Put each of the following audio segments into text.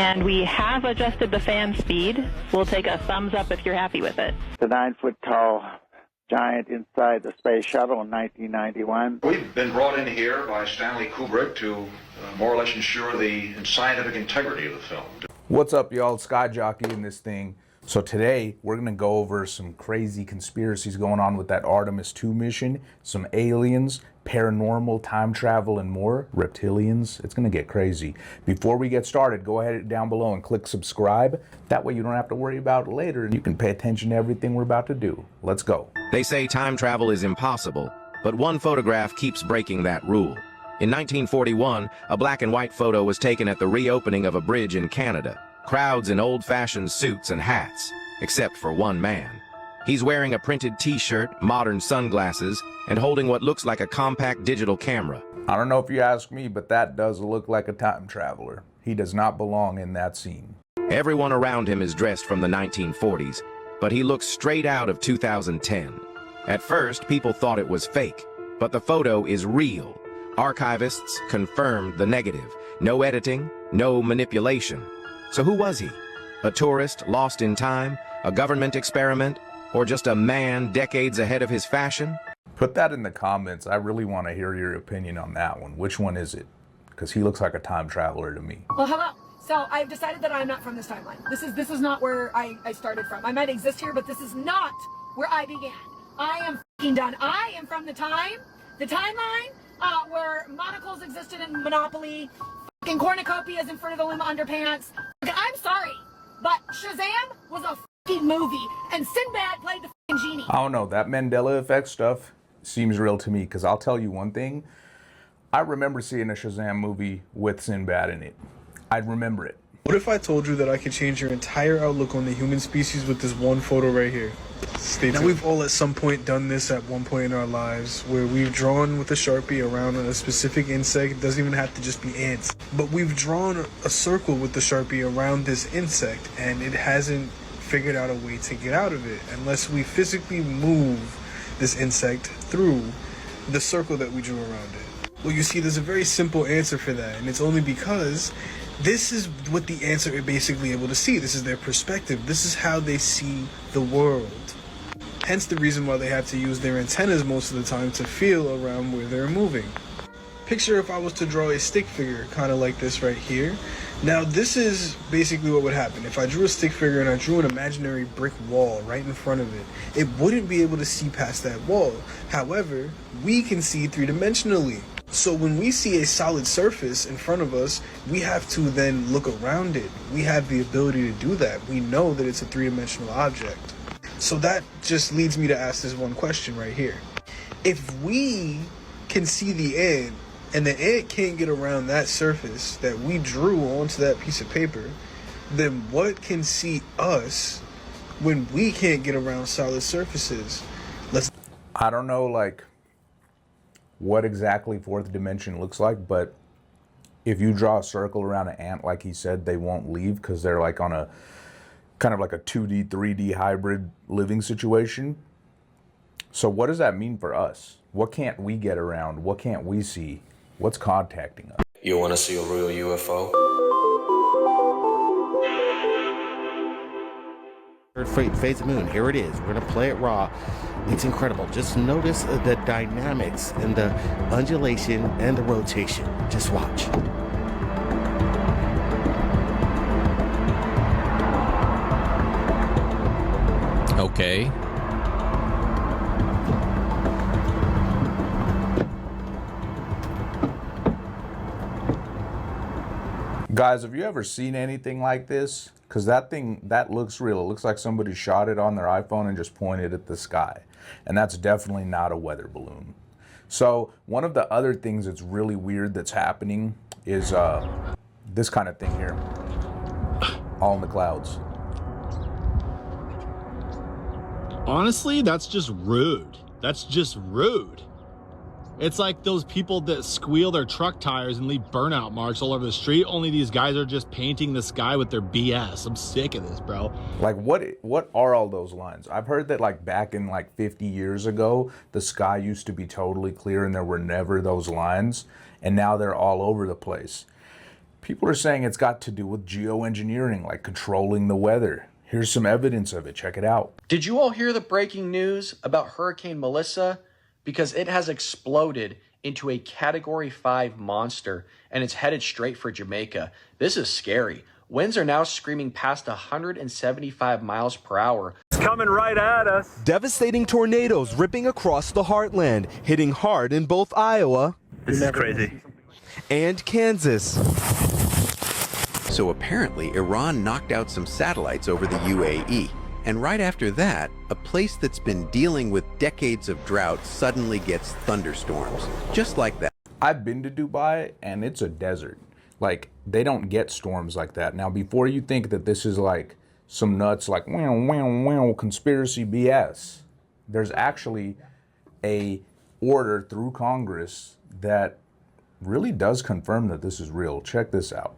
And we have adjusted the fan speed. We'll take a thumbs up if you're happy with it. The 9-foot-tall giant inside the space shuttle in 1991. We've been brought in here by Stanley Kubrick to more or less ensure the scientific integrity of the film. What's up, y'all? Sky Jockey in this thing. So today we're gonna go over some crazy conspiracies going on with that Artemis II mission, some aliens, paranormal, time travel, and more, reptilians. It's gonna get crazy. Before we get started, go ahead down below and click subscribe. That way you don't have to worry about it later and you can pay attention to everything we're about to do. Let's go. They say time travel is impossible, but one photograph keeps breaking that rule. In 1941, a black and white photo was taken at the reopening of a bridge in Canada. Crowds in old-fashioned suits and hats, except for one man. He's wearing a printed t-shirt, modern sunglasses, and holding what looks like a compact digital camera. I don't know if you ask me, but that does look like a time traveler. He does not belong in that scene. Everyone around him is dressed from the 1940s, but he looks straight out of 2010. At first, people thought it was fake, but the photo is real. Archivists confirmed the negative. No editing, no manipulation. So who was he? A tourist lost in time? A government experiment? Or just a man decades ahead of his fashion? Put that in the comments. I really want to hear your opinion on that one. Which one is it? Because he looks like a time traveler to me. Well, hello. So I've decided that I'm not from this timeline. This is not where I started from. I might exist here, but this is not where I began. I am f***ing done. I am from the timeline where monocles existed in Monopoly, f***ing cornucopias in front of the Luma underpants. I'm sorry, but Shazam was a f***ing movie, and Sinbad played the f***ing genie. I don't know, that Mandela effect stuff seems real to me, because I'll tell you one thing. I remember seeing a Shazam movie with Sinbad in it. I remember it. What if I told you that I could change your entire outlook on the human species with this one photo right here? Stay tuned. Now, we've all at some point done this at one point in our lives, where we've drawn with a Sharpie around a specific insect. It doesn't even have to just be ants. But we've drawn a circle with the Sharpie around this insect, and it hasn't figured out a way to get out of it unless we physically move this insect through the circle that we drew around it. Well, you see, there's a very simple answer for that, and it's only because this is what the answer is basically able to see. This is their perspective. This is how they see the world. Hence the reason why they have to use their antennas most of the time to feel around where they're moving. Picture if I was to draw a stick figure, kind of like this right here. Now this is basically what would happen. If I drew a stick figure and I drew an imaginary brick wall right in front of it, it wouldn't be able to see past that wall. However, we can see three-dimensionally. So when we see a solid surface in front of us, we have to then look around it. We have the ability to do that. We know that it's a three-dimensional object. So that just leads me to ask this one question right here. If we can see the ant, and the ant can't get around that surface that we drew onto that piece of paper, then what can see us when we can't get around solid surfaces? I don't know, like, what exactly fourth dimension looks like, but if you draw a circle around an ant, like he said, they won't leave because they're like on a kind of like a 2D, 3D hybrid living situation. So what does that mean for us? What can't we get around? What can't we see? What's contacting us? You want to see a real UFO? Phase of Moon, here it is. We're gonna play it raw. It's incredible. Just notice the dynamics and the undulation and the rotation. Just watch. Okay. Guys, have you ever seen anything like this? Because that thing, that looks real. It looks like somebody shot it on their iPhone and just pointed at the sky. And that's definitely not a weather balloon. So one of the other things that's really weird that's happening is this kind of thing here. All in the clouds. Honestly, that's just rude. That's just rude. It's like those people that squeal their truck tires and leave burnout marks all over the street, only these guys are just painting the sky with their BS. I'm sick of this, bro. Like, what are all those lines? I've heard that, like, back in, like, 50 years ago, the sky used to be totally clear and there were never those lines, and now they're all over the place. People are saying it's got to do with geoengineering, like controlling the weather. Here's some evidence of it. Check it out. Did you all hear the breaking news about Hurricane Melissa? Because it has exploded into a Category 5 monster, and it's headed straight for Jamaica. This is scary. Winds are now screaming past 175 miles per hour. It's coming right at us. Devastating tornadoes ripping across the heartland, hitting hard in both Iowa. This is crazy. And Kansas. So apparently Iran knocked out some satellites over the UAE. And right after that, a place that's been dealing with decades of drought suddenly gets thunderstorms. Just like that. I've been to Dubai and it's a desert. Like, they don't get storms like that. Now, before you think that this is like some nuts, like, conspiracy BS, there's actually a order through Congress that really does confirm that this is real. Check this out.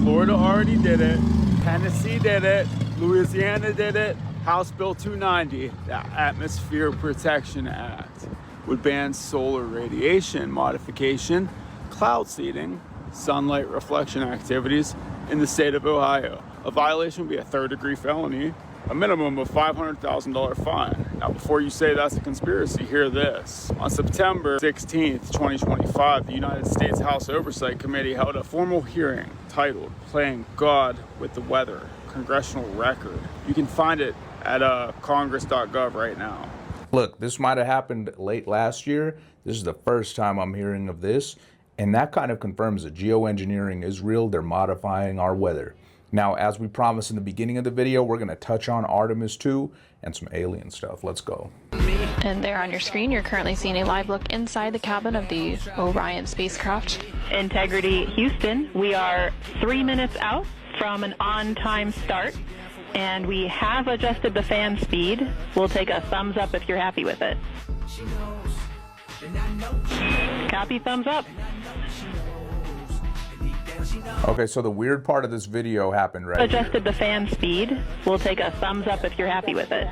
Florida already did it. Tennessee did it. Louisiana did it. House Bill 290, the Atmosphere Protection Act, would ban solar radiation modification, cloud seeding, sunlight reflection activities in the state of Ohio. A violation would be a third-degree felony, a minimum of $500,000 fine. Now, before you say that's a conspiracy, hear this. On September 16th, 2025, the United States House Oversight Committee held a formal hearing titled Playing God with the Weather, Congressional Record. You can find it at congress.gov right now. Look, this might have happened late last year. This is the first time I'm hearing of this. And that kind of confirms that geoengineering is real. They're modifying our weather. Now, as we promised in the beginning of the video, we're going to touch on Artemis II and some alien stuff. Let's go. And there on your screen, you're currently seeing a live look inside the cabin of the Orion spacecraft. Integrity Houston, we are 3 minutes out from an on-time start, and we have adjusted the fan speed. We'll take a thumbs up if you're happy with it. Copy, thumbs up. Okay, so the weird part of this video happened right Adjusted here. the fan speed. We'll take a thumbs up if you're happy with it.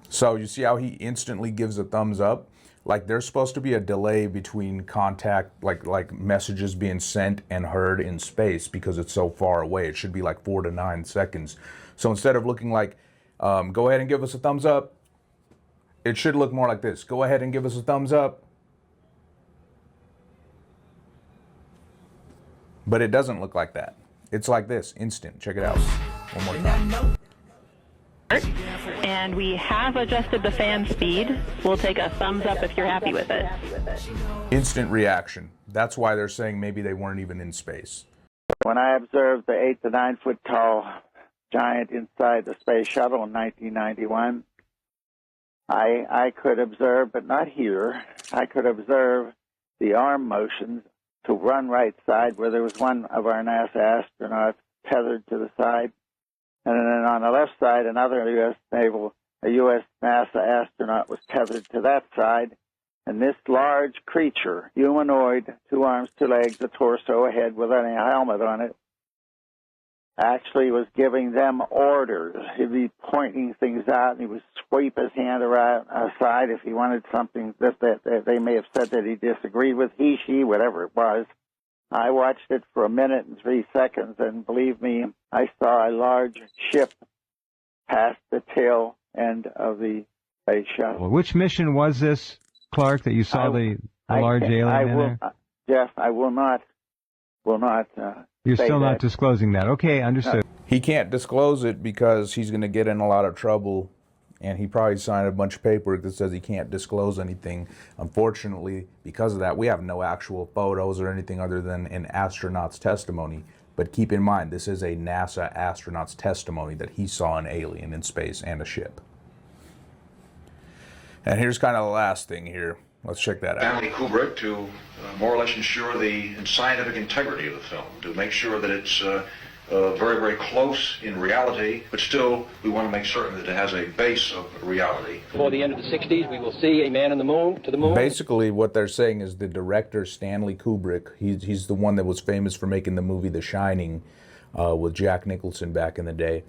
So you see how he instantly gives a thumbs up? Like, there's supposed to be a delay between contact, like messages being sent and heard in space because it's so far away. It should be like 4 to 9 seconds. So instead of looking like, go ahead and give us a thumbs up, it should look more like this. Go ahead and give us a thumbs up. But it doesn't look like that. It's like this, instant. Check it out. One more time. And we have adjusted the fan speed. We'll take a thumbs up if you're happy with it. Instant reaction. That's why they're saying maybe they weren't even in space. When I observed the 8 to 9 foot tall giant inside the space shuttle in 1991, I could observe, but not hear, I could observe the arm motions to run right side where there was one of our NASA astronauts tethered to the side. And then on the left side, another a U.S. NASA astronaut was tethered to that side. And this large creature, humanoid, 2 arms, 2 legs, a torso, a head without any helmet on it, actually was giving them orders. He'd be pointing things out, and he would sweep his hand around aside if he wanted something that they may have said that he disagreed with, he, she, whatever it was. I watched it for 1 minute and 3 seconds, and believe me, I saw a large ship pass the tail end of the space shuttle. Well, which mission was this, Clark, that you saw the large alien in there? Jeff, I will not. You're still not that. disclosing that. Okay, understood. He can't disclose it because he's going to get in a lot of trouble, and he probably signed a bunch of paperwork that says he can't disclose anything. Unfortunately, because of that, we have no actual photos or anything other than an astronaut's testimony. But keep in mind, this is a NASA astronaut's testimony that he saw an alien in space and a ship. And here's kind of the last thing here. Let's check that out. Stanley Kubrick to more or less ensure the scientific integrity of the film, to make sure that it's very, very close in reality, but still we want to make certain that it has a base of reality. Before the end of the 60s, we will see a man on the moon, to the moon. Basically, what they're saying is the director, Stanley Kubrick, he's the one that was famous for making the movie The Shining with Jack Nicholson back in the day,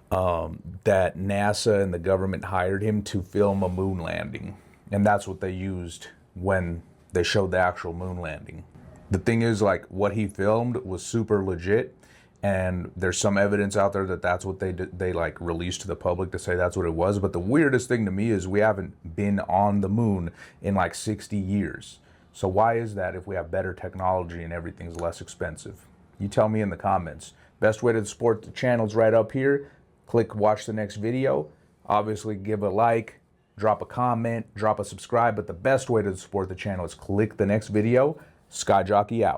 that NASA and the government hired him to film a moon landing. And that's what they used when they showed the actual moon landing. The thing is, like, what he filmed was super legit, and there's some evidence out there that that's what they like released to the public to say that's what it was. But the weirdest thing to me is we haven't been on the moon in like 60 years. So why is that if we have better technology and everything's less expensive? You tell me in the comments. Best way to support the channel's right up here. Click watch the next video. Obviously give a like, drop a comment, drop a subscribe, but the best way to support the channel is click the next video. Sky Jockey out.